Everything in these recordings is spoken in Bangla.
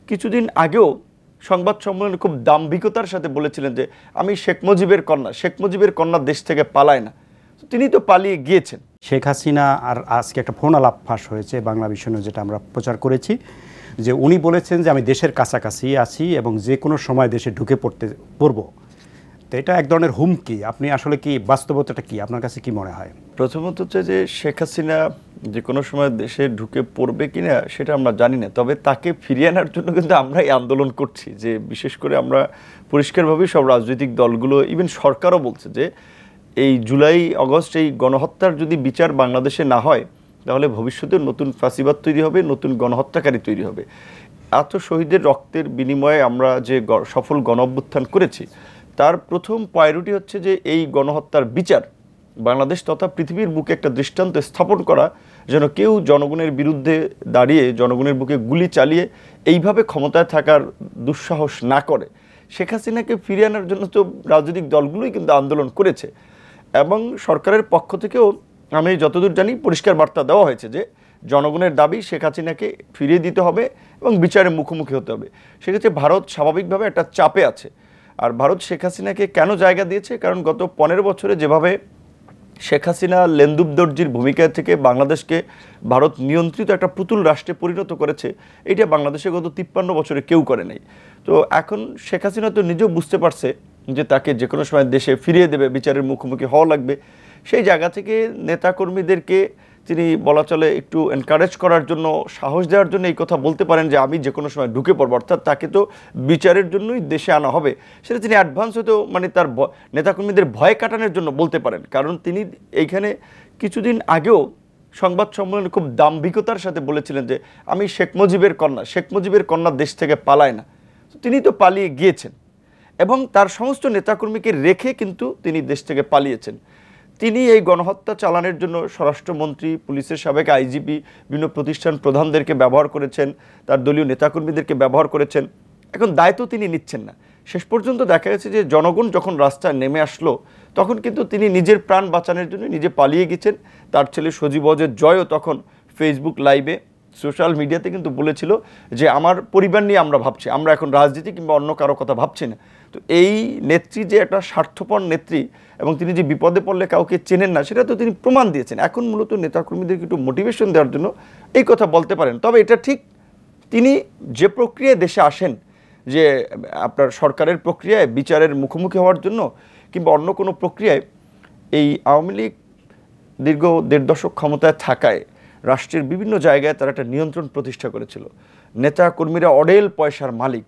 কিছুদিন আগেও সংবাদ সম্মেলনে খুব দাম্ভিকতার সাথে বলেছিলেন যে আমি শেখ মুজিবের কন্যা দেশ থেকে পালায় না। তিনি তো পালিয়ে গিয়েছেন। শেখ হাসিনা আর আজকে একটা ফোন আলাপ ফাঁস হয়েছে বাংলা ভিশনে, যেটা আমরা প্রচার করেছি, যে উনি বলেছেন যে আমি দেশের কাছাকাছি আছি এবং যে কোনো সময় দেশে ঢুকে পড়ব। তো এটা এক ধরনের হুমকি। আপনি আসলে কি বাস্তবতাটা কি, আপনার কাছে কি মনে হয়? প্রথমত হচ্ছে যে শেখ হাসিনা যে কোনো সময় দেশে ঢুকে পড়বে কিনা সেটা আমরা জানি না, তবে তাকে ফিরিয়ে আনার জন্য কিন্তু আমরা এই আন্দোলন করছি। যে বিশেষ করে আমরা পরিষ্কারভাবেই সব রাজনৈতিক দলগুলো, ইভেন সরকারও বলছে যে এই জুলাই আগস্ট এই গণহত্যার যদি বিচার বাংলাদেশে না হয় তাহলে ভবিষ্যতে নতুন ফাঁসিবাদ তৈরি হবে, নতুন গণহত্যাকারী তৈরি হবে। এত শহীদের রক্তের বিনিময়ে আমরা যে সফল গণঅভ্যুত্থান করেছি, তার প্রথম প্রায়োরিটি হচ্ছে যে এই গণহত্যার বিচার বাংলাদেশ তথা পৃথিবীর বুকে একটা দৃষ্টান্ত স্থাপন করা, যেন কেউ জনগণের বিরুদ্ধে দাঁড়িয়ে জনগণের বুকে গুলি চালিয়ে এইভাবে ক্ষমতায় থাকার দুঃসাহস না করে। শেখ হাসিনাকে ফিরিয়ে আনার জন্য তো রাজনৈতিক দলগুলোই কিন্তু আন্দোলন করেছে এবং সরকারের পক্ষ থেকেও আমি যতদূর জানি পরিষ্কার বার্তা দেওয়া হয়েছে যে জনগণের দাবি শেখ হাসিনাকে ফিরিয়ে দিতে হবে এবং বিচারের মুখোমুখি হতে হবে। সেক্ষেত্রে ভারত স্বাভাবিকভাবে একটা চাপে আছে। আর ভারত শেখ হাসিনাকে কেন জায়গা দিয়েছে? কারণ গত 15 বছরে যেভাবে শেখ হাসিনা লেন্দুব দর্জির ভূমিকা থেকে বাংলাদেশকে ভারত নিয়ন্ত্রিত একটা পুতুল রাষ্ট্রে পরিণত করেছে, এটা বাংলাদেশে গত 53 বছরে কেউ করে নাই। তো এখন শেখ হাসিনা তো নিজেও বুঝতে পারছে যে তাকে যে কোনো সময় দেশে ফিরিয়ে দেবে, বিচারের মুখোমুখি হওয়া লাগবে। সেই জায়গা থেকে নেতাকর্মীদেরকে তিনি বলা চলে একটু এনকারেজ করার জন্য, সাহস দেওয়ার জন্য এই কথা বলতে পারেন যে আমি যে কোনো সময় ঢুকে পড়বো, অর্থাৎ তাকে তো বিচারের জন্যই দেশে আনা হবে। সেটা তিনি অ্যাডভান্স হয়তো মানে তার নেতাকর্মীদের ভয় কাটানোর জন্য বলতে পারেন। কারণ তিনি এইখানে কিছুদিন আগেও সংবাদ সম্মেলনে খুব দাম্ভিকতার সাথে বলেছিলেন যে আমি শেখ মুজিবের কন্যা দেশ থেকে পালায় না। তিনি তো পালিয়ে গিয়েছেন এবং তার সমস্ত নেতাকর্মীকে রেখে কিন্তু তিনি দেশ থেকে পালিয়েছেন। তিনি এই গণহত্যা চালানোর জন্য স্বরাষ্ট্রমন্ত্রী, পুলিশের সাবেক আইজিপি, বিভিন্ন প্রতিষ্ঠান প্রধানদেরকে ব্যবহার করেছেন, তার দলীয় নেতাকর্মীদেরকে ব্যবহার করেছেন। এখন দায়িত্ব তিনি নিচ্ছেন না। শেষ পর্যন্ত দেখা গেছে যে জনগণ যখন রাস্তায় নেমে আসলো তখন কিন্তু তিনি নিজের প্রাণ বাঁচানোর জন্য নিজে পালিয়ে গেছেন। তার ছেলে সজীব অজয় জয়ও তখন ফেসবুক লাইভে, সোশ্যাল মিডিয়াতে কিন্তু বলেছিল যে আমার পরিবার নিয়ে আমরা ভাবছি, আমরা এখন রাজনীতি কিংবা অন্য কারো কথা ভাবছি না। তো এই নেত্রী যে একটা স্বার্থপর নেত্রী এবং তিনি যে বিপদে পড়লে কাউকে চেনেন না, সেটা তো তিনি প্রমাণ দিয়েছেন। এখন মূলত নেতাকর্মীদেরকে একটু মোটিভেশন দেওয়ার জন্য এই কথা বলতে পারেন। তবে এটা ঠিক, তিনি যে প্রক্রিয়ায় দেশে আসেন, যে আপনার সরকারের প্রক্রিয়ায় বিচারের মুখোমুখি হওয়ার জন্য কিংবা অন্য কোনো প্রক্রিয়ায়, এই আওয়ামী লীগ দীর্ঘ 1.5 দশক ক্ষমতায় থাকায় রাষ্ট্রের বিভিন্ন জায়গায় তারা একটা নিয়ন্ত্রণ প্রতিষ্ঠা করেছিল। নেতা কর্মীরা অঢেল পয়সার মালিক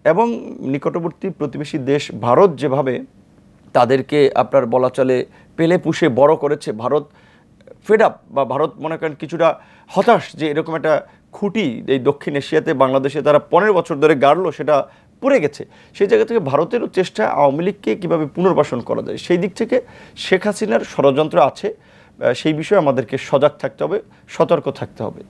এবং নিকটবর্তী প্রতিবেশী দেশ ভারত যেভাবে তাদেরকে আপনার বলা চলে পেলে পুষে বড় করেছে, ভারত ফেড আপ বা ভারত মনে করেন কিছুটা হতাশ যে এরকম একটা খুঁটি এই দক্ষিণ এশিয়াতে বাংলাদেশে তারা 15 বছর ধরে গাড়লো, সেটা পড়ে গেছে। সেই জায়গা থেকে ভারতেরও চেষ্টা আওয়ামী লীগকে কীভাবে পুনর্বাসন করা যায়, সেই দিক থেকে শেখ হাসিনার ষড়যন্ত্র আছে। সেই বিষয়ে আমাদেরকে সজাগ থাকতে হবে, সতর্ক থাকতে হবে।